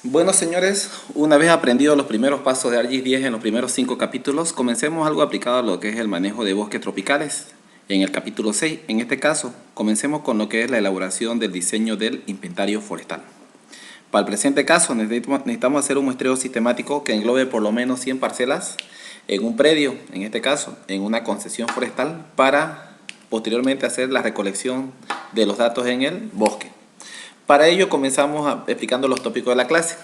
Bueno, señores, una vez aprendidos los primeros pasos de ArcGIS 10 en los primeros 5 capítulos, comencemos algo aplicado a lo que es el manejo de bosques tropicales. En el capítulo 6, en este caso, comencemos con lo que es la elaboración del diseño del inventario forestal. Para el presente caso, necesitamos hacer un muestreo sistemático que englobe por lo menos 100 parcelas en un predio, en este caso, en una concesión forestal, para posteriormente hacer la recolección de los datos en el bosque. Para ello comenzamos explicando los tópicos de la clase.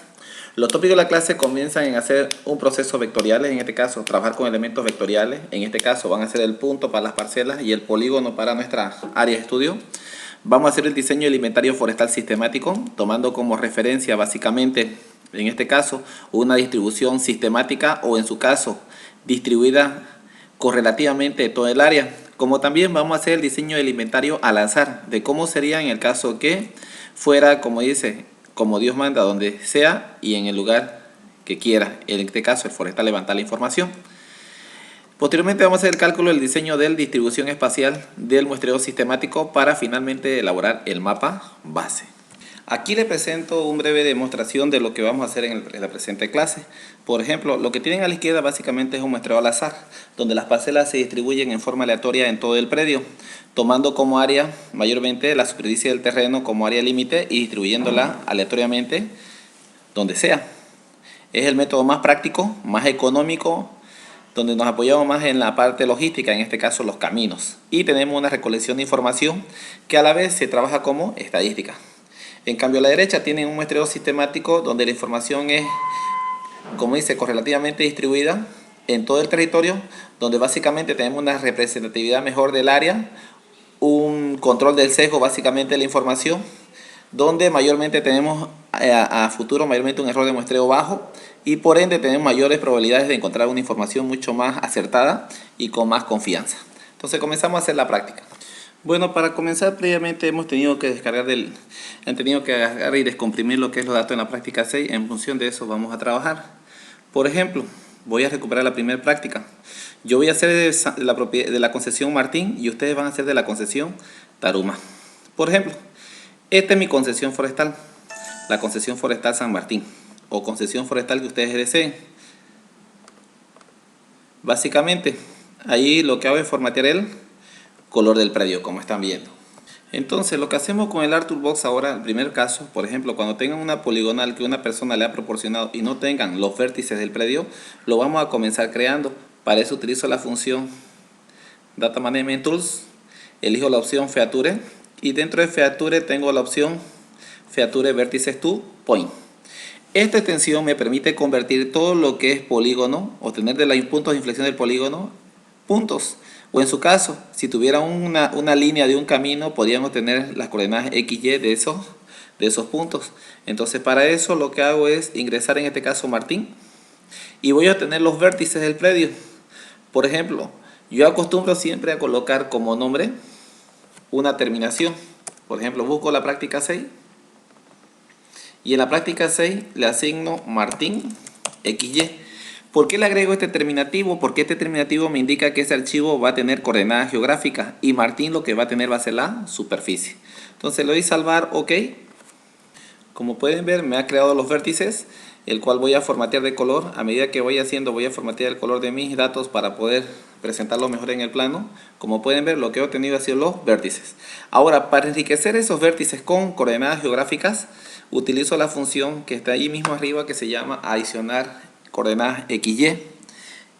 Los tópicos de la clase comienzan en hacer un proceso vectorial, en este caso trabajar con elementos vectoriales, en este caso van a ser el punto para las parcelas y el polígono para nuestra área de estudio. Vamos a hacer el diseño del inventario forestal sistemático, tomando como referencia básicamente, en este caso, una distribución sistemática o en su caso distribuida correlativamente de todo el área. Como también vamos a hacer el diseño del inventario al azar, de cómo sería en el caso que fuera, como dice, como Dios manda, donde sea y en el lugar que quiera. En este caso, el forestal levanta la información. Posteriormente vamos a hacer el cálculo del diseño de la distribución espacial del muestreo sistemático para finalmente elaborar el mapa base. Aquí les presento una breve demostración de lo que vamos a hacer en la presente clase. Por ejemplo, lo que tienen a la izquierda básicamente es un muestreo al azar, donde las parcelas se distribuyen en forma aleatoria en todo el predio, tomando como área mayormente la superficie del terreno como área límite y distribuyéndola aleatoriamente donde sea. Es el método más práctico, más económico, donde nos apoyamos más en la parte logística, en este caso los caminos. Y tenemos una recolección de información que a la vez se trabaja como estadística. En cambio, a la derecha tienen un muestreo sistemático donde la información es, como dice, correlativamente distribuida en todo el territorio, donde básicamente tenemos una representatividad mejor del área, un control del sesgo básicamente de la información, donde mayormente tenemos a futuro mayormente un error de muestreo bajo y por ende tenemos mayores probabilidades de encontrar una información mucho más acertada y con más confianza. Entonces comenzamos a hacer la práctica. Bueno, para comenzar previamente hemos tenido que agarrar y descomprimir lo que es los datos en la práctica 6. En función de eso vamos a trabajar. Por ejemplo, voy a recuperar la primera práctica. Yo voy a hacer de la concesión Martín y ustedes van a hacer de la concesión Taruma. Por ejemplo, esta es mi concesión forestal, la concesión forestal San Martín o concesión forestal que ustedes deseen. Básicamente, ahí lo que hago es formatear el color del predio, como están viendo. Entonces, lo que hacemos con el ArcToolbox ahora, el primer caso, por ejemplo, cuando tengan una poligonal que una persona le ha proporcionado y no tengan los vértices del predio, lo vamos a comenzar creando. Para eso utilizo la función Data Management Tools, elijo la opción Feature y dentro de Feature tengo la opción Feature Vertices to Point. Esta extensión me permite convertir todo lo que es polígono, obtener de los puntos de inflexión del polígono, puntos. O en su caso, si tuviera una línea de un camino, podríamos tener las coordenadas XY de esos puntos. Entonces para eso lo que hago es ingresar en este caso Martín y voy a obtener los vértices del predio. Por ejemplo, yo acostumbro siempre a colocar como nombre una terminación. Por ejemplo, busco la práctica 6 y en la práctica 6 le asigno Martín XY. ¿Por qué le agrego este terminativo? Porque este terminativo me indica que ese archivo va a tener coordenadas geográficas y Martín lo que va a tener va a ser la superficie. Entonces le doy salvar, OK. Como pueden ver, me ha creado los vértices, el cual voy a formatear de color. A medida que voy haciendo, voy a formatear el color de mis datos para poder presentarlo mejor en el plano. Como pueden ver, lo que he obtenido ha sido los vértices. Ahora, para enriquecer esos vértices con coordenadas geográficas, utilizo la función que está ahí mismo arriba que se llama adicionar coordenadas XY.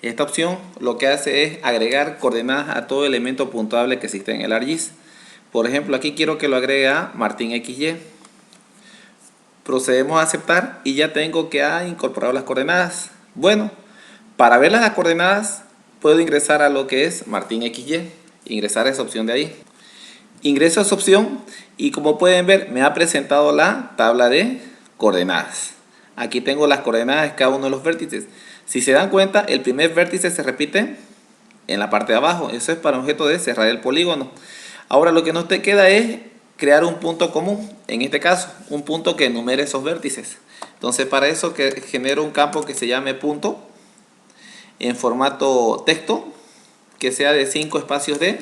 Esta opción lo que hace es agregar coordenadas a todo elemento puntuable que existe en el ArcGIS. Por ejemplo, aquí quiero que lo agregue a Martín XY. Procedemos a aceptar y ya tengo que ha incorporado las coordenadas. Bueno, para ver las coordenadas puedo ingresar a lo que es Martín XY, ingresar a esa opción de ahí. Ingreso a esa opción y como pueden ver me ha presentado la tabla de coordenadas. Aquí tengo las coordenadas de cada uno de los vértices. Si se dan cuenta, el primer vértice se repite en la parte de abajo. Eso es para objeto de cerrar el polígono. Ahora lo que nos te queda es crear un punto común. En este caso, un punto que enumere esos vértices. Entonces para eso que genero un campo que se llame punto en formato texto que sea de 5 espacios de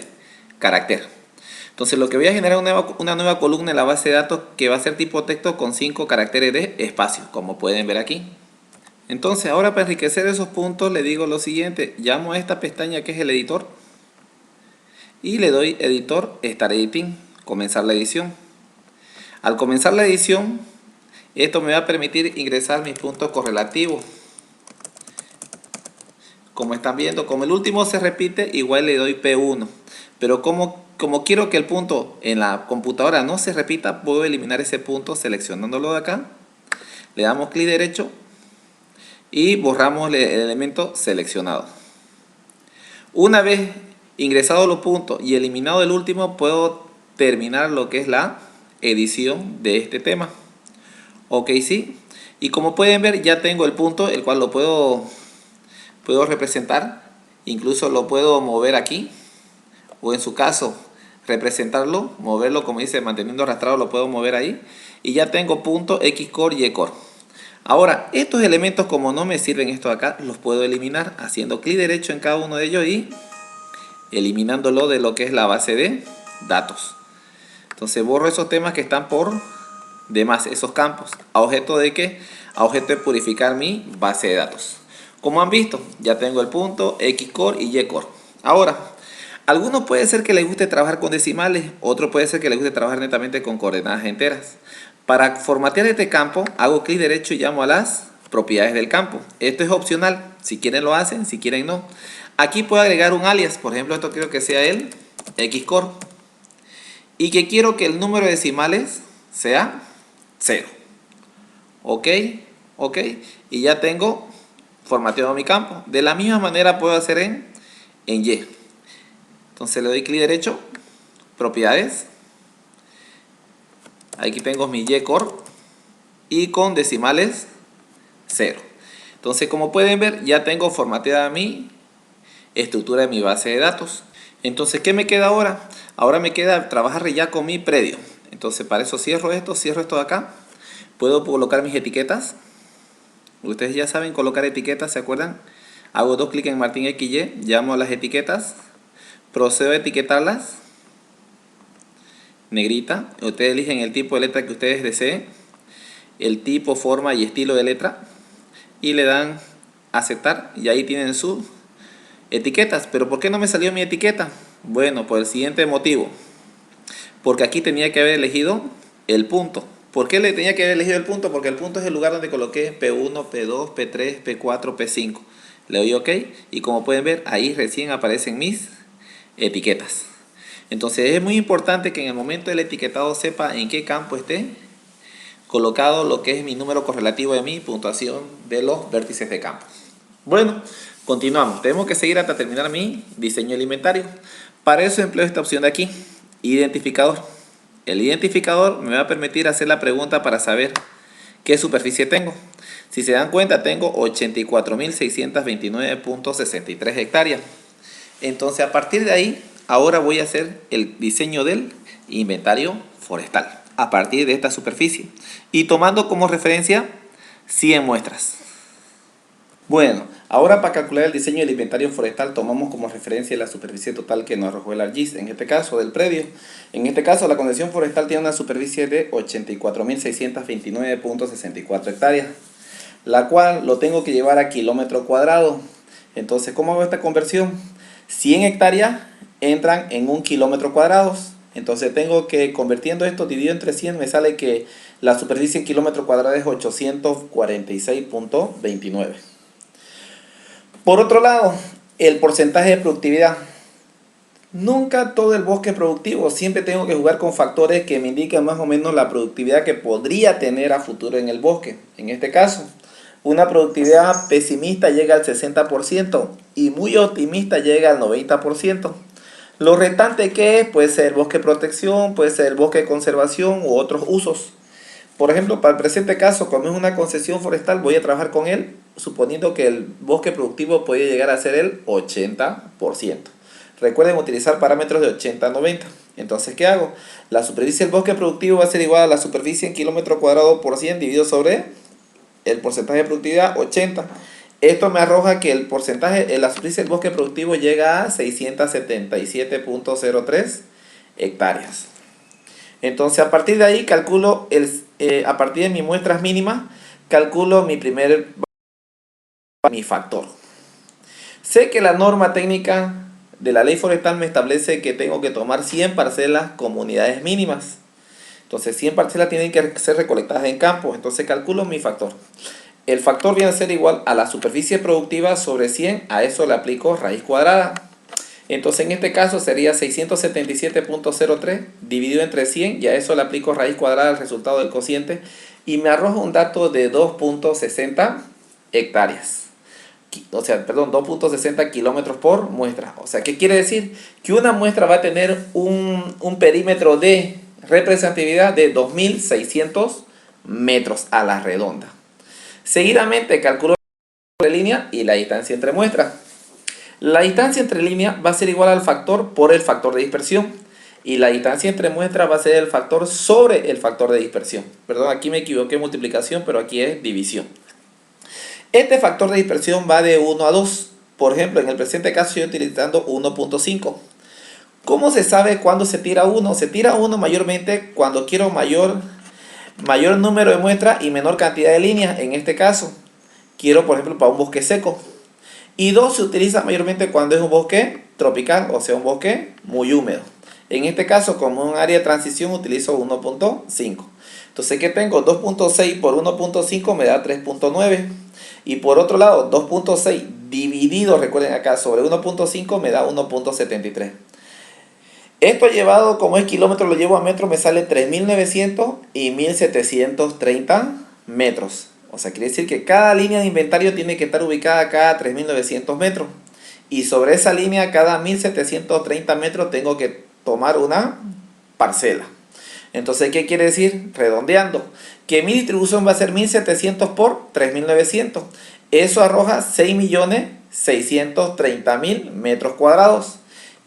carácter. Entonces lo que voy a generar es una nueva columna en la base de datos que va a ser tipo texto con 5 caracteres de espacio, como pueden ver aquí. Entonces ahora para enriquecer esos puntos le digo lo siguiente, llamo a esta pestaña que es el editor y le doy editor, Start Editing, comenzar la edición. Al comenzar la edición, esto me va a permitir ingresar mis puntos correlativos. Como están viendo, como el último se repite, igual le doy P1. Pero como quiero que el punto en la computadora no se repita, puedo eliminar ese punto seleccionándolo de acá. Le damos clic derecho y borramos el elemento seleccionado. Una vez ingresados los puntos y eliminado el último, puedo terminar lo que es la edición de este tema. Ok, sí. Y como pueden ver, ya tengo el punto, el cual lo puedo representar. Incluso lo puedo mover aquí. O en su caso, representarlo, moverlo, como dice, manteniendo arrastrado, lo puedo mover ahí. Y ya tengo punto X core y Y core. Ahora, estos elementos, como no me sirven esto de acá, los puedo eliminar haciendo clic derecho en cada uno de ellos y eliminándolo de lo que es la base de datos. Entonces borro esos temas que están por demás, esos campos. ¿A objeto de qué? A objeto de purificar mi base de datos. Como han visto, ya tengo el punto X core y Y core. Ahora, algunos puede ser que les guste trabajar con decimales, otro puede ser que les guste trabajar netamente con coordenadas enteras. Para formatear este campo, hago clic derecho y llamo a las propiedades del campo. Esto es opcional, si quieren lo hacen, si quieren no. Aquí puedo agregar un alias, por ejemplo, esto quiero que sea el X-core. Y que quiero que el número de decimales sea 0. Ok, ok. Y ya tengo formateado mi campo. De la misma manera puedo hacer en Y. Entonces le doy clic derecho, propiedades. Aquí tengo mi Y-core y con decimales 0. Entonces, como pueden ver, ya tengo formateada mi estructura de mi base de datos. Entonces, ¿qué me queda ahora? Ahora me queda trabajar ya con mi predio. Entonces, para eso cierro esto de acá. Puedo colocar mis etiquetas. Ustedes ya saben colocar etiquetas, ¿se acuerdan? Hago dos clics en Martín XY, llamo a las etiquetas, procedo a etiquetarlas. Negrita, ustedes eligen el tipo de letra que ustedes deseen, el tipo, forma y estilo de letra y le dan aceptar y ahí tienen sus etiquetas. Pero ¿por qué no me salió mi etiqueta? Bueno, por el siguiente motivo, porque aquí tenía que haber elegido el punto. ¿Por qué le tenía que haber elegido el punto? Porque el punto es el lugar donde coloqué P1, P2, P3, P4, P5. Le doy OK y como pueden ver ahí recién aparecen mis etiquetas. Entonces es muy importante que en el momento del etiquetado sepa en qué campo esté colocado lo que es mi número correlativo de mi puntuación de los vértices de campo. Bueno, continuamos. Tenemos que seguir hasta terminar mi diseño del inventario. Para eso empleo esta opción de aquí, identificador. El identificador me va a permitir hacer la pregunta para saber qué superficie tengo. Si se dan cuenta, tengo 84.629.63 hectáreas. Entonces, a partir de ahí, ahora voy a hacer el diseño del inventario forestal a partir de esta superficie y tomando como referencia 100 muestras. Bueno, ahora para calcular el diseño del inventario forestal tomamos como referencia la superficie total que nos arrojó el ArcGIS, en este caso del predio. En este caso la concesión forestal tiene una superficie de 84.629.64 hectáreas, la cual lo tengo que llevar a kilómetro cuadrado. Entonces, ¿cómo hago esta conversión? 100 hectáreas entran en 1 kilómetro cuadrado. Entonces tengo que, convirtiendo esto dividido entre 100, me sale que la superficie en kilómetro cuadrado es 846.29. Por otro lado, el porcentaje de productividad. Nunca todo el bosque es productivo, siempre tengo que jugar con factores que me indican más o menos la productividad que podría tener a futuro en el bosque. En este caso, una productividad pesimista llega al 60% y muy optimista llega al 90%. Lo restante que es, puede ser bosque de protección, puede ser bosque de conservación u otros usos. Por ejemplo, para el presente caso, como es una concesión forestal, voy a trabajar con él, suponiendo que el bosque productivo puede llegar a ser el 80%. Recuerden utilizar parámetros de 80 a 90. Entonces, ¿qué hago? La superficie del bosque productivo va a ser igual a la superficie en kilómetro cuadrado por 100 dividido sobre el porcentaje de productividad, 80. Esto me arroja que el porcentaje, la superficie del bosque productivo llega a 677.03 hectáreas. Entonces a partir de ahí calculo, a partir de mis muestras mínimas, calculo mi factor. Sé que la norma técnica de la ley forestal me establece que tengo que tomar 100 parcelas como unidades mínimas. Entonces 100 parcelas tienen que ser recolectadas en campo. Entonces calculo mi factor. El factor viene a ser igual a la superficie productiva sobre 100. A eso le aplico raíz cuadrada. Entonces en este caso sería 677.03 dividido entre 100. Y a eso le aplico raíz cuadrada al resultado del cociente. Y me arroja un dato de 2.60 hectáreas. O sea, perdón, 2.60 kilómetros por muestra. O sea, ¿qué quiere decir? Que una muestra va a tener un perímetro de representatividad de 2.600 metros a la redonda. Seguidamente calculo la línea y la distancia entre muestras. La distancia entre líneas va a ser igual al factor por el factor de dispersión. Y la distancia entre muestras va a ser el factor sobre el factor de dispersión. Perdón, aquí me equivoqué en multiplicación, pero aquí es división. Este factor de dispersión va de 1 a 2. Por ejemplo, en el presente caso estoy utilizando 1.5. ¿Cómo se sabe cuándo se tira 1? Se tira 1 mayormente cuando quiero mayor número de muestras y menor cantidad de líneas. En este caso, quiero, por ejemplo, para un bosque seco. Y 2 se utiliza mayormente cuando es un bosque tropical, o sea, un bosque muy húmedo. En este caso, como un área de transición, utilizo 1.5. Entonces, ¿qué tengo? 2.6 por 1.5 me da 3.9. Y por otro lado, 2.6 dividido, recuerden acá, sobre 1.5 me da 1.73. Esto llevado, como es kilómetro, lo llevo a metro, me sale 3.900 y 1.730 metros. O sea, quiere decir que cada línea de inventario tiene que estar ubicada cada 3.900 metros. Y sobre esa línea, cada 1.730 metros, tengo que tomar una parcela. Entonces, ¿qué quiere decir? Redondeando, que mi distribución va a ser 1.700 por 3.900. Eso arroja 6.630.000 metros cuadrados.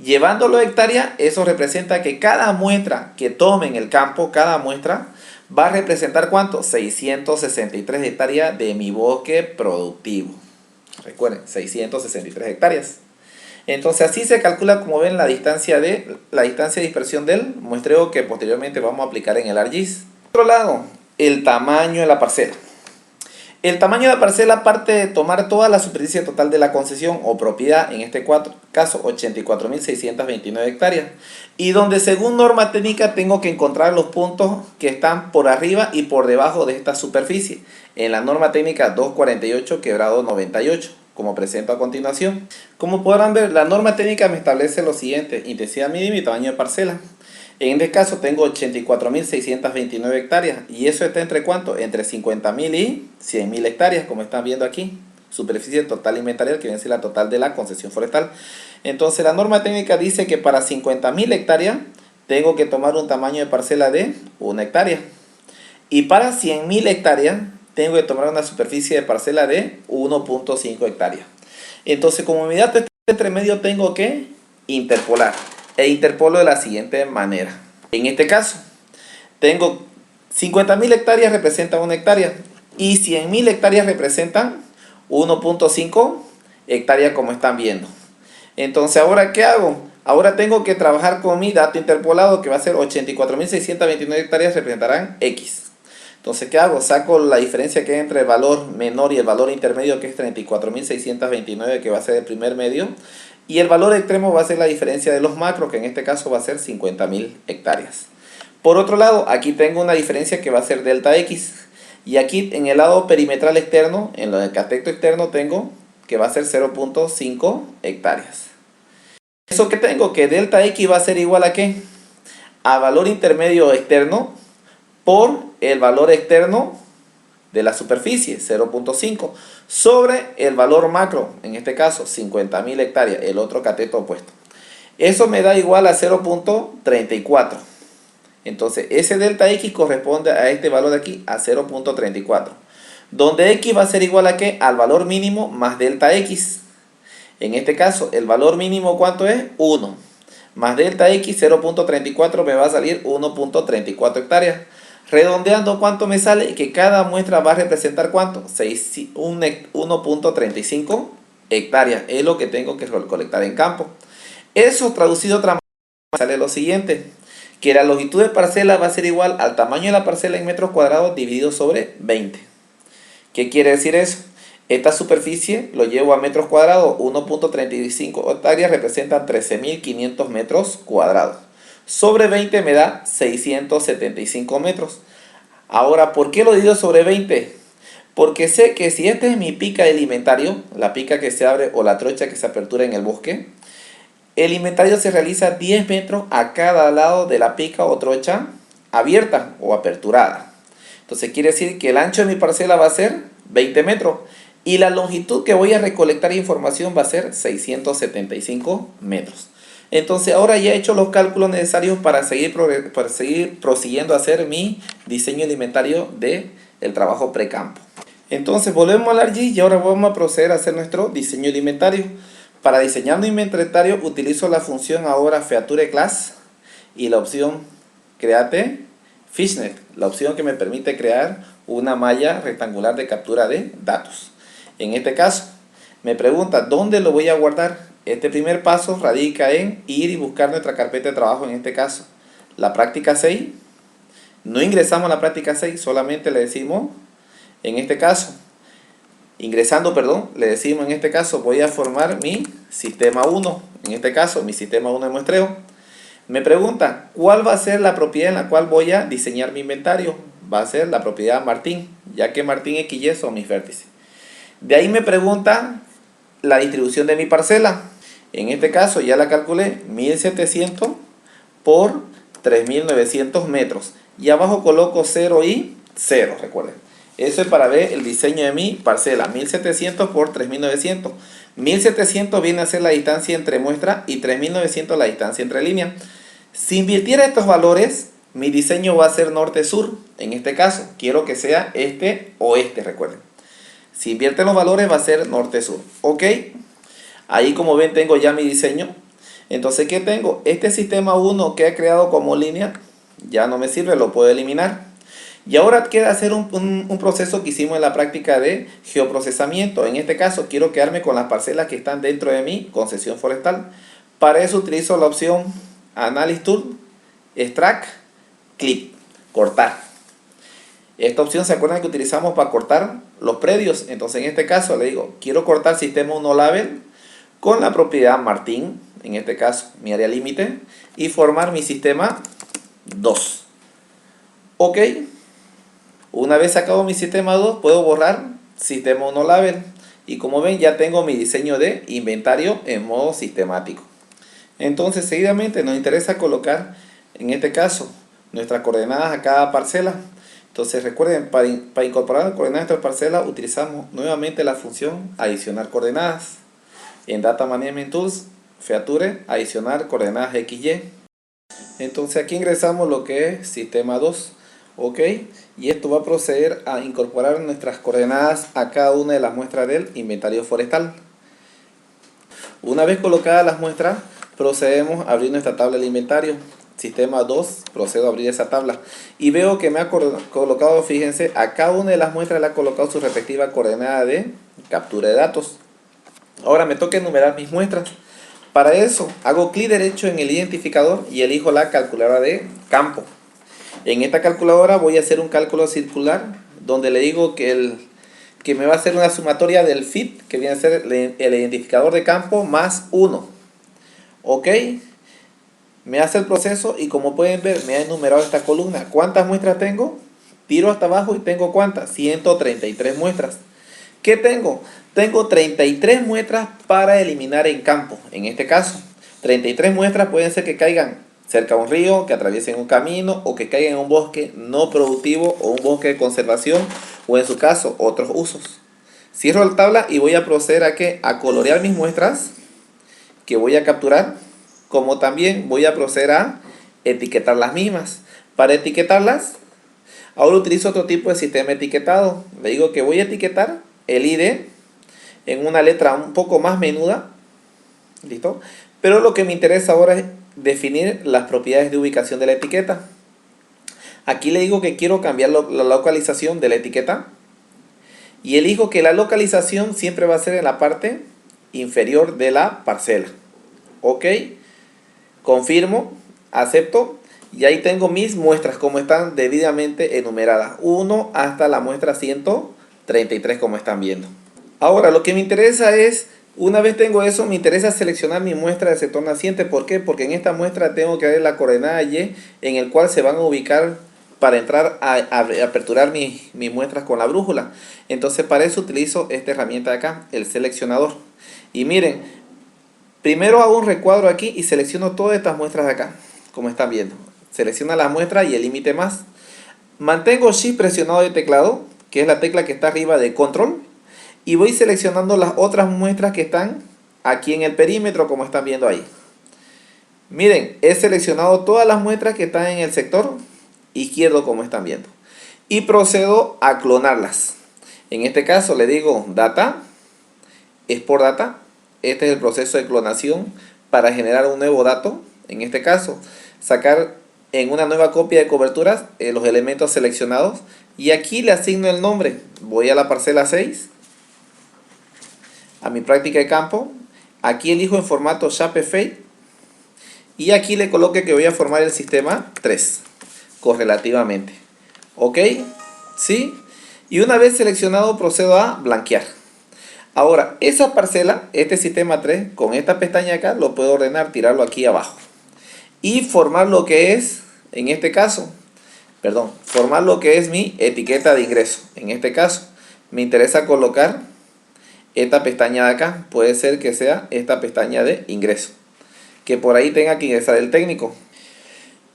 Llevándolo a hectáreas, eso representa que cada muestra que tome en el campo, cada muestra, va a representar ¿cuánto? 663 hectáreas de mi bosque productivo. Recuerden, 663 hectáreas. Entonces así se calcula, como ven, la distancia de dispersión del muestreo que posteriormente vamos a aplicar en el ArcGIS. Por otro lado, el tamaño de la parcela. El tamaño de la parcela parte de tomar toda la superficie total de la concesión o propiedad, en este caso 84.629 hectáreas, y donde según norma técnica tengo que encontrar los puntos que están por arriba y por debajo de esta superficie, en la norma técnica 248 quebrado 98. Como presento a continuación. Como podrán ver, la norma técnica me establece lo siguiente: intensidad mínima y tamaño de parcela. En este caso tengo 84.629 hectáreas. ¿Y eso está entre cuánto? Entre 50.000 y 100.000 hectáreas, como están viendo aquí. Superficie total inventarial, que viene a ser la total de la concesión forestal. Entonces la norma técnica dice que para 50.000 hectáreas tengo que tomar un tamaño de parcela de 1 hectárea. Y para 100.000 hectáreas tengo que tomar una superficie de parcela de 1.5 hectáreas. Entonces, como mi dato está entre medio, tengo que interpolar. E interpolo de la siguiente manera. En este caso, tengo 50.000 hectáreas representan 1 hectárea. Y 100.000 hectáreas representan 1.5 hectáreas, como están viendo. Entonces, ¿ahora qué hago? Ahora tengo que trabajar con mi dato interpolado, que va a ser 84.629 hectáreas representarán X. Entonces, ¿qué hago? Saco la diferencia que hay entre el valor menor y el valor intermedio, que es 34.629, que va a ser el primer medio. Y el valor extremo va a ser la diferencia de los macros, que en este caso va a ser 50.000 hectáreas. Por otro lado, aquí tengo una diferencia que va a ser delta X. Y aquí en el lado perimetral externo, en el cateto externo, tengo que va a ser 0.5 hectáreas. Eso que tengo, que delta X va a ser igual a ¿qué? A valor intermedio externo por el valor externo de la superficie, 0.5, sobre el valor macro, en este caso 50.000 hectáreas, el otro cateto opuesto. Eso me da igual a 0.34. Entonces ese delta X corresponde a este valor de aquí, a 0.34. Donde X va a ser igual a ¿qué? Al valor mínimo más delta X. En este caso, el valor mínimo, ¿cuánto es? 1. Más delta X, 0.34, me va a salir 1.34 hectáreas. Redondeando, ¿cuánto me sale? Que cada muestra va a representar ¿cuánto? 1.35 hectáreas. Es lo que tengo que recolectar en campo. Eso traducido de otra manera, sale lo siguiente. que la longitud de parcela va a ser igual al tamaño de la parcela en metros cuadrados dividido sobre 20. ¿Qué quiere decir eso? Esta superficie lo llevo a metros cuadrados, 1.35 hectáreas representan 13.500 metros cuadrados. Sobre 20 me da 675 metros. Ahora, ¿por qué lo divido sobre 20? Porque sé que si esta es mi pica de inventario, la pica que se abre o la trocha que se apertura en el bosque, el inventario se realiza 10 metros a cada lado de la pica o trocha abierta o aperturada. Entonces quiere decir que el ancho de mi parcela va a ser 20 metros y la longitud que voy a recolectar información va a ser 675 metros. Entonces ahora ya he hecho los cálculos necesarios para seguir prosiguiendo a hacer mi diseño de inventario del trabajo precampo. Entonces volvemos al ArcGIS y ahora vamos a proceder a hacer nuestro diseño de inventario. Para diseñar mi inventario utilizo la función ahora FeatureClass y la opción Create Fishnet, la opción que me permite crear una malla rectangular de captura de datos. En este caso me pregunta dónde lo voy a guardar. Este primer paso radica en ir y buscar nuestra carpeta de trabajo, en este caso la práctica 6. No ingresamos a la práctica 6, solamente le decimos, en este caso, le decimos en este caso voy a formar mi sistema 1, en este caso mi sistema 1 de muestreo. Me pregunta cuál va a ser la propiedad en la cual voy a diseñar mi inventario. Va a ser la propiedad Martín, ya que Martín X y son mis vértices. De ahí me pregunta la distribución de mi parcela. En este caso ya la calculé, 1700 por 3900 metros. Y abajo coloco 0 y 0, recuerden. Eso es para ver el diseño de mi parcela, 1700 por 3900. 1700 viene a ser la distancia entre muestra y 3900 la distancia entre líneas. Si invirtiera estos valores, mi diseño va a ser norte-sur. En este caso, quiero que sea este-oeste, recuerden. Si invierten los valores va a ser norte-sur. Ok, ahí como ven tengo ya mi diseño. Entonces, ¿qué tengo? Este sistema 1 que he creado como línea ya no me sirve, lo puedo eliminar. Y ahora queda hacer un proceso que hicimos en la práctica de geoprocesamiento. En este caso quiero quedarme con las parcelas que están dentro de mi concesión forestal. Para eso utilizo la opción Analysis Tool, Extract, Clip, cortar. Esta opción se acuerdan que utilizamos para cortar los predios. Entonces en este caso le digo, quiero cortar sistema 1 label con la propiedad Martín, en este caso mi área límite, y formar mi sistema 2. Ok. Una vez sacado mi sistema 2, puedo borrar sistema 1 label. Y como ven, ya tengo mi diseño de inventario en modo sistemático. Entonces, seguidamente nos interesa colocar, en este caso, nuestras coordenadas a cada parcela. Entonces, recuerden, para incorporar las coordenadas de nuestra parcela, utilizamos nuevamente la función adicionar coordenadas. En Data Management Tools, Feature, adicionar coordenadas XY. Entonces, aquí ingresamos lo que es sistema 2. Ok, y esto va a proceder a incorporar nuestras coordenadas a cada una de las muestras del inventario forestal. Una vez colocadas las muestras, procedemos a abrir nuestra tabla del inventario. Sistema 2, procedo a abrir esa tabla y veo que me ha colocado, fíjense, a cada una de las muestras le ha colocado su respectiva coordenada de captura de datos. Ahora me toca enumerar mis muestras. Para eso hago clic derecho en el identificador y elijo la calculadora de campo. En esta calculadora voy a hacer un cálculo circular donde le digo que me va a hacer una sumatoria del fit, que viene a ser el identificador de campo más 1. Ok, me hace el proceso y como pueden ver me ha enumerado esta columna. ¿Cuántas muestras tengo? Tiro hasta abajo y tengo ¿cuántas? 133 muestras. ¿Qué tengo? Tengo 33 muestras para eliminar en campo. En este caso, 33 muestras pueden ser que caigan cerca de un río, que atraviesen un camino o que caigan en un bosque no productivo o un bosque de conservación o en su caso otros usos. Cierro la tabla y voy a proceder a colorear mis muestras que voy a capturar, como también voy a proceder a etiquetar las mismas. Para etiquetarlas, ahora utilizo otro tipo de sistema etiquetado. Le digo que voy a etiquetar el ID en una letra un poco más menuda. ¿Listo? Pero lo que me interesa ahora es definir las propiedades de ubicación de la etiqueta. Aquí le digo que quiero cambiar la localización de la etiqueta y elijo que la localización siempre va a ser en la parte inferior de la parcela. Ok, confirmo, acepto Y ahí tengo mis muestras como están debidamente enumeradas. 1 hasta la muestra 133 como están viendo. Ahora lo que me interesa es, una vez tengo eso, me interesa seleccionar mi muestra del sector naciente. ¿Por qué? Porque en esta muestra tengo que ver la coordenada Y en el cual se van a ubicar para entrar a aperturar mis muestras con la brújula. Entonces para eso utilizo esta herramienta de acá, el seleccionador. Y miren, primero hago un recuadro aquí y selecciono todas estas muestras de acá, como están viendo. Selecciona las muestras y el límite más. Mantengo Shift presionado de teclado, que es la tecla que está arriba de Control. Y voy seleccionando las otras muestras que están aquí en el perímetro, como están viendo ahí. Miren, he seleccionado todas las muestras que están en el sector izquierdo, como están viendo. Y procedo a clonarlas. En este caso le digo Data, Export Data. Este es el proceso de clonación para generar un nuevo dato. En este caso, sacar en una nueva copia de coberturas los elementos seleccionados. Y aquí le asigno el nombre. Voy a la parcela 6. A mi práctica de campo, aquí elijo en formato Shapefile y aquí le coloque que voy a formar el sistema 3 correlativamente. Ok, sí, y una vez seleccionado procedo a blanquear. Ahora, esa parcela, este sistema 3 con esta pestaña acá, lo puedo ordenar, tirarlo aquí abajo y formar lo que es, en este caso, formar lo que es mi etiqueta de ingreso. En este caso, me interesa colocar esta pestaña de acá, puede ser que sea esta pestaña de ingreso, que por ahí tenga que ingresar el técnico.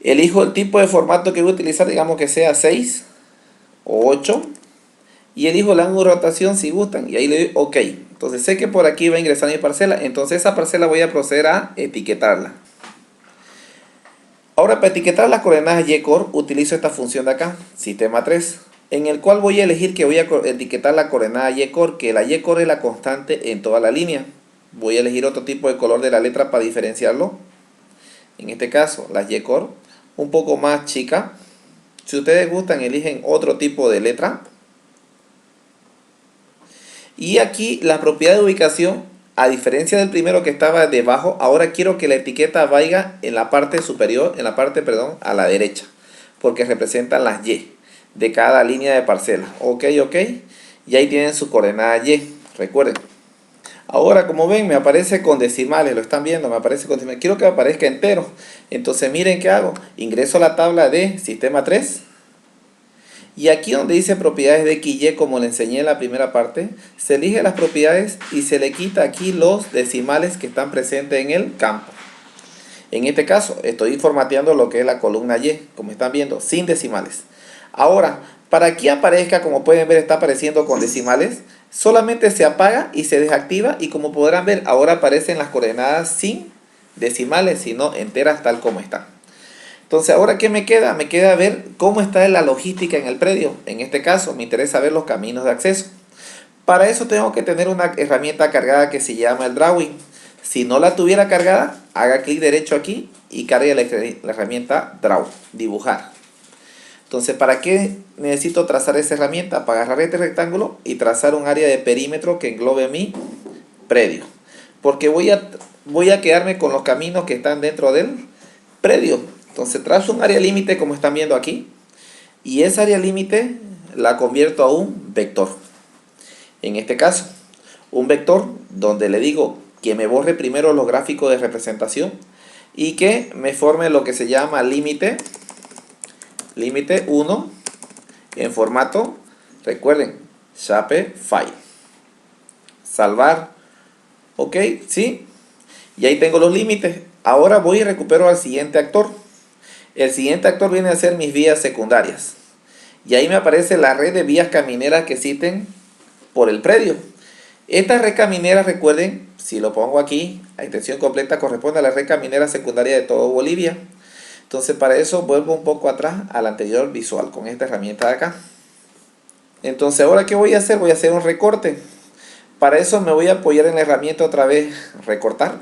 Elijo el tipo de formato que voy a utilizar, digamos que sea 6 o 8, y elijo el ángulo de rotación si gustan, y ahí le doy OK. Entonces sé que por aquí va a ingresar mi parcela, entonces esa parcela voy a proceder a etiquetarla. Ahora para etiquetar las coordenadas Y-Core utilizo esta función de acá, sistema 3, en el cual voy a elegir que voy a etiquetar la coordenada Y-Core, que la Y-Core es la constante en toda la línea. Voy a elegir otro tipo de color de la letra para diferenciarlo. En este caso, la Y-Core, un poco más chica. Si ustedes gustan, eligen otro tipo de letra. Y aquí la propiedad de ubicación, a diferencia del primero que estaba debajo, ahora quiero que la etiqueta vaya en la parte superior, a la derecha, porque representan las Y de cada línea de parcela. Ok, y ahí tienen su coordenada Y, recuerden. Ahora, como ven, me aparece con decimales, lo están viendo, me aparece con decimales. Quiero que aparezca entero. Entonces miren qué hago, ingreso a la tabla de sistema 3. Y aquí donde dice propiedades de X y Y, como le enseñé en la primera parte, se elige las propiedades y se le quita aquí los decimales que están presentes en el campo. En este caso estoy formateando lo que es la columna Y, como están viendo, sin decimales. Ahora, para que aparezca, como pueden ver, está apareciendo con decimales, solamente se apaga y se desactiva, y como podrán ver, ahora aparecen las coordenadas sin decimales, sino enteras tal como están. Entonces, ¿ahora qué me queda? Me queda ver cómo está la logística en el predio. En este caso, me interesa ver los caminos de acceso. Para eso tengo que tener una herramienta cargada que se llama el Drawing. Si no la tuviera cargada, haga clic derecho aquí y cargue la herramienta Draw, dibujar. Entonces, ¿para qué necesito trazar esa herramienta? Para agarrar este rectángulo y trazar un área de perímetro que englobe mi predio. Porque voy a quedarme con los caminos que están dentro del predio. Entonces trazo un área límite como están viendo aquí, y esa área límite la convierto a un vector. En este caso, un vector donde le digo que me borre primero los gráficos de representación y que me forme lo que se llama límite 1 en formato, recuerden, Shapefile. Salvar, ok, sí, y ahí tengo los límites. Ahora voy y recupero al siguiente actor. El siguiente actor viene a ser mis vías secundarias. Y ahí me aparece la red de vías camineras que existen por el predio. Esta red caminera, recuerden, si lo pongo aquí, la extensión completa corresponde a la red caminera secundaria de todo Bolivia. Entonces para eso vuelvo un poco atrás al anterior visual con esta herramienta de acá. Entonces ahora ¿qué voy a hacer? Voy a hacer un recorte. Para eso me voy a apoyar en la herramienta otra vez, recortar.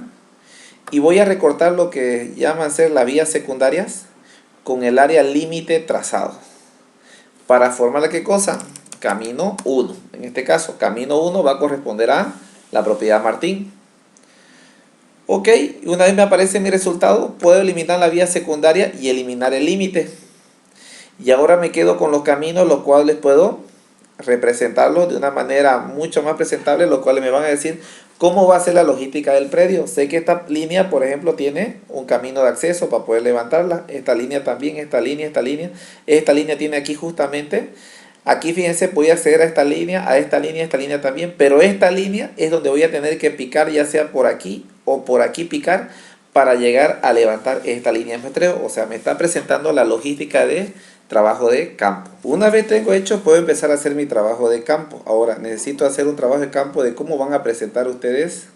Y voy a recortar lo que llaman ser las vías secundarias con el área límite trazado. Para formar ¿qué cosa? Camino 1. En este caso, camino 1 va a corresponder a la propiedad Martín. Ok, una vez me aparece mi resultado, puedo eliminar la vía secundaria y eliminar el límite. Y ahora me quedo con los caminos, los cuales puedo representarlos de una manera mucho más presentable, los cuales me van a decir cómo va a ser la logística del predio. Sé que esta línea, por ejemplo, tiene un camino de acceso para poder levantarla. Esta línea también, esta línea, esta línea. Esta línea tiene aquí justamente. Aquí fíjense, voy a acceder a esta línea, a esta línea también, pero esta línea es donde voy a tener que picar, ya sea por aquí o por aquí picar, para llegar a levantar esta línea de muestreo. O sea, me está presentando la logística de trabajo de campo. Una vez tengo hecho, puedo empezar a hacer mi trabajo de campo. Ahora, necesito hacer un trabajo de campo de cómo van a presentar ustedes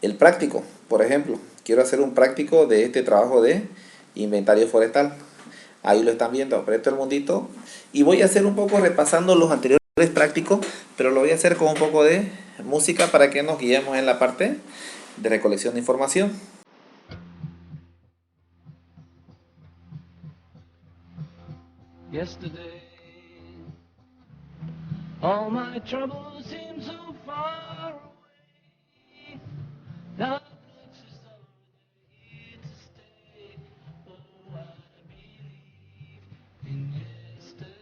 el práctico. Por ejemplo, quiero hacer un práctico de este trabajo de inventario forestal. Ahí lo están viendo, aprieto el mundito y voy a hacer un poco repasando los anteriores prácticos, pero lo voy a hacer con un poco de música para que nos guiemos en la parte de recolección de información. Yesterday, all my troubles seem so far away. Now it looks as though they're here to stay. Oh, I believe in yesterday.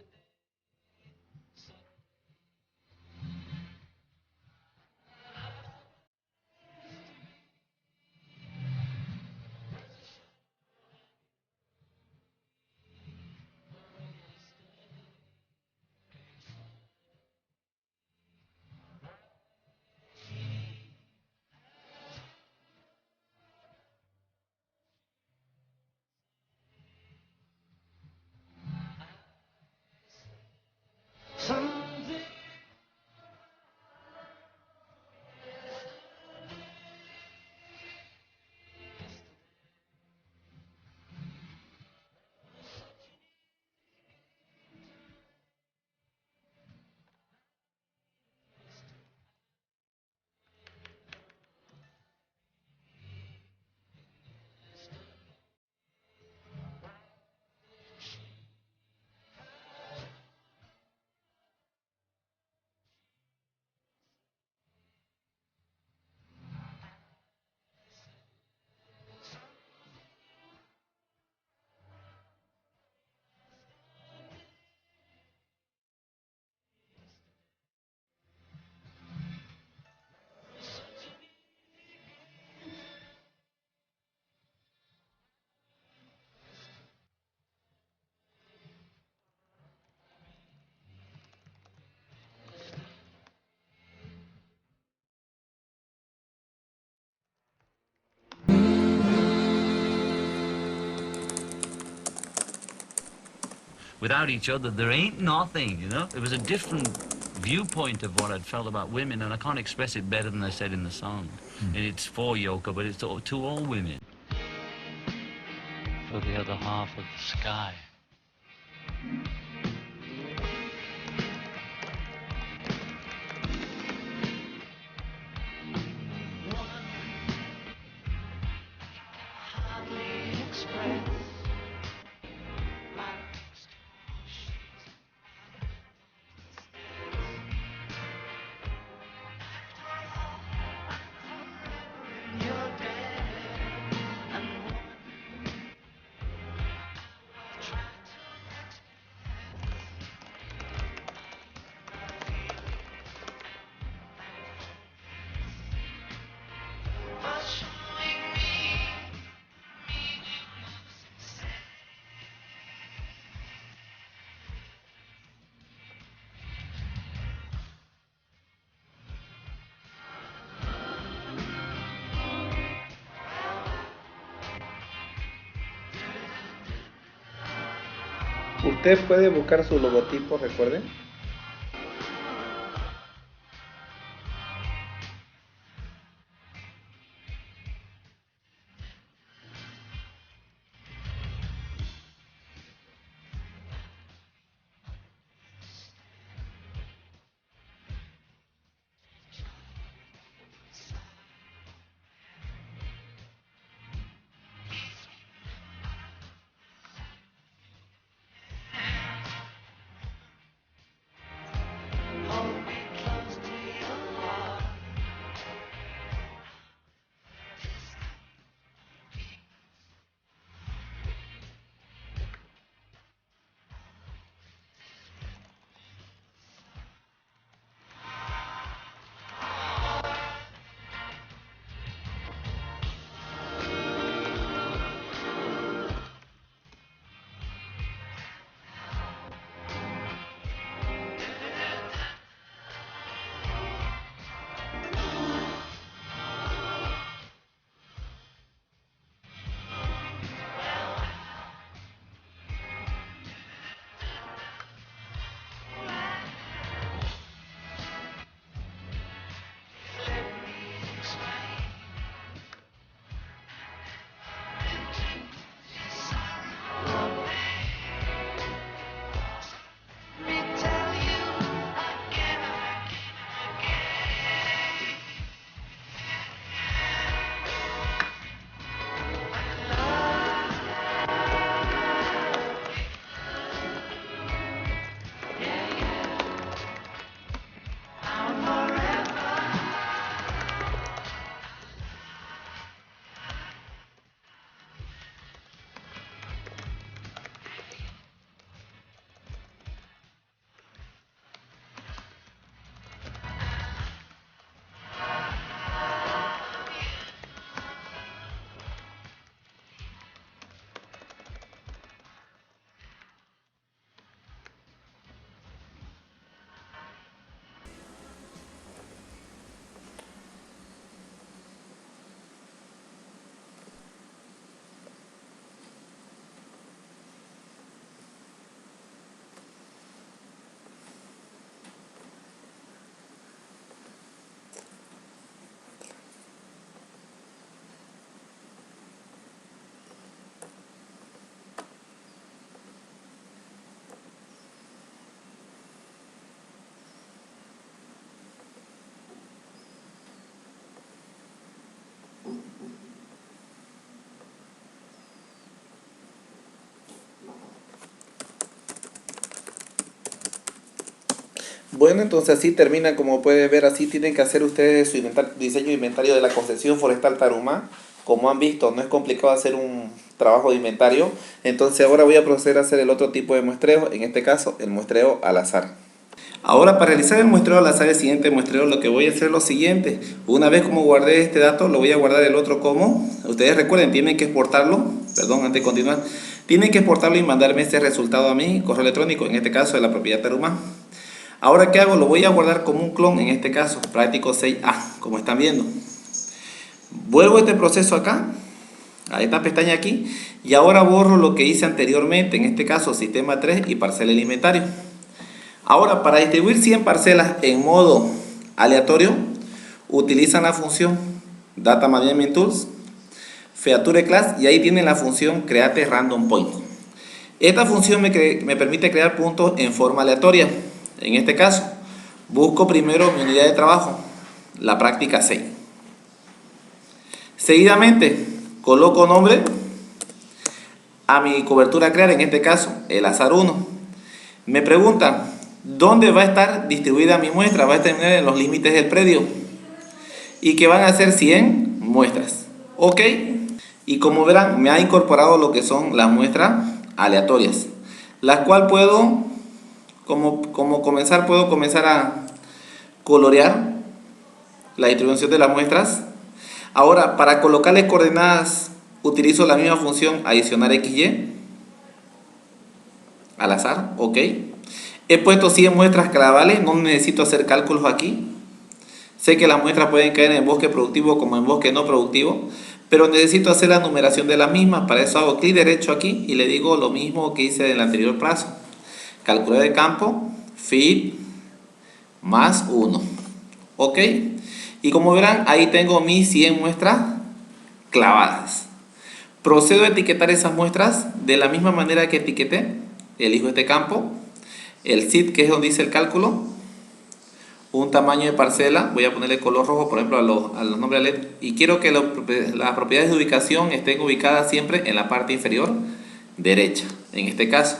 Something without each other, there ain't nothing, you know? It was a different viewpoint of what I'd felt about women, and I can't express it better than I said in the song. And it's for Yoko, but it's to all women. For the other half of the sky. Usted puede buscar su logotipo, recuerden. Bueno, entonces así termina, como pueden ver, así tienen que hacer ustedes su diseño de inventario de la concesión forestal Tarumá. Como han visto, no es complicado hacer un trabajo de inventario. Entonces ahora voy a proceder a hacer el otro tipo de muestreo, en este caso el muestreo al azar. Ahora, para realizar el muestreo al azar, el siguiente muestreo, lo que voy a hacer es lo siguiente. Una vez como guardé este dato, lo voy a guardar el otro como. Ustedes recuerden, tienen que exportarlo. Perdón, antes de continuar. Tienen que exportarlo y mandarme este resultado a mi correo electrónico, en este caso de la propiedad Tarumá. Ahora, ¿qué hago? Lo voy a guardar como un clon, en este caso, práctico 6A, como están viendo. Vuelvo este proceso acá, a esta pestaña aquí, y ahora borro lo que hice anteriormente, en este caso, sistema 3 y parcela del inventario. Ahora, para distribuir 100 parcelas en modo aleatorio, utilizan la función Data Management Tools, Feature Class, y ahí tienen la función Create Random Point. Esta función me permite crear puntos en forma aleatoria. En este caso, busco primero mi unidad de trabajo, la práctica 6. Seguidamente, coloco nombre a mi cobertura a crear, en este caso, el azar 1. Me preguntan, ¿dónde va a estar distribuida mi muestra? Va a estar en los límites del predio. Y que van a ser 100 muestras. Ok. Y como verán, me ha incorporado lo que son las muestras aleatorias, las cuales puedo, puedo comenzar a colorear la distribución de las muestras. Ahora, para colocarles coordenadas, utilizo la misma función adicionar XY al azar, ok. He puesto 100 muestras clavales, no necesito hacer cálculos aquí. Sé que las muestras pueden caer en bosque productivo como en bosque no productivo, pero necesito hacer la numeración de las mismas. Para eso hago clic derecho aquí y le digo lo mismo que hice en el anterior plazo. Calcular el campo, feed, más 1. Ok. Y como verán, ahí tengo mis 100 muestras clavadas. Procedo a etiquetar esas muestras de la misma manera que etiqueté. Elijo este campo, el seed, que es donde hice el cálculo, un tamaño de parcela, voy a ponerle color rojo, por ejemplo, a los nombres LED, y quiero que las propiedades de ubicación estén ubicadas siempre en la parte inferior derecha, en este caso,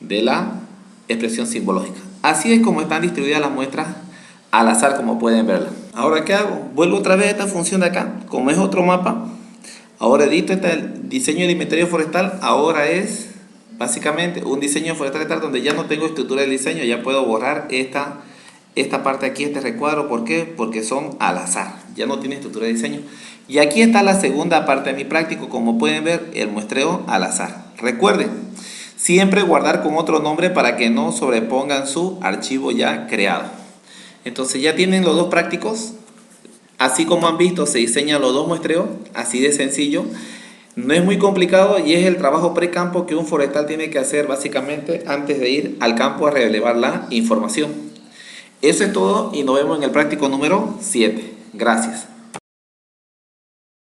de la expresión simbológica. Así es como están distribuidas las muestras al azar, como pueden verla. Ahora, ¿qué hago? Vuelvo otra vez a esta función de acá, como es otro mapa. Ahora edito este diseño del inventario forestal. Ahora es básicamente un diseño forestal donde ya no tengo estructura del diseño, ya puedo borrar esta parte aquí, este recuadro. ¿Por qué? Porque son al azar, ya no tiene estructura de diseño. Y aquí está la segunda parte de mi práctico, como pueden ver, el muestreo al azar. Recuerden, siempre guardar con otro nombre para que no sobrepongan su archivo ya creado. Entonces ya tienen los dos prácticos. Así como han visto, se diseñan los dos muestreos, así de sencillo. No es muy complicado y es el trabajo pre-campo que un forestal tiene que hacer básicamente antes de ir al campo a relevar la información. Eso es todo y nos vemos en el práctico número 7. Gracias.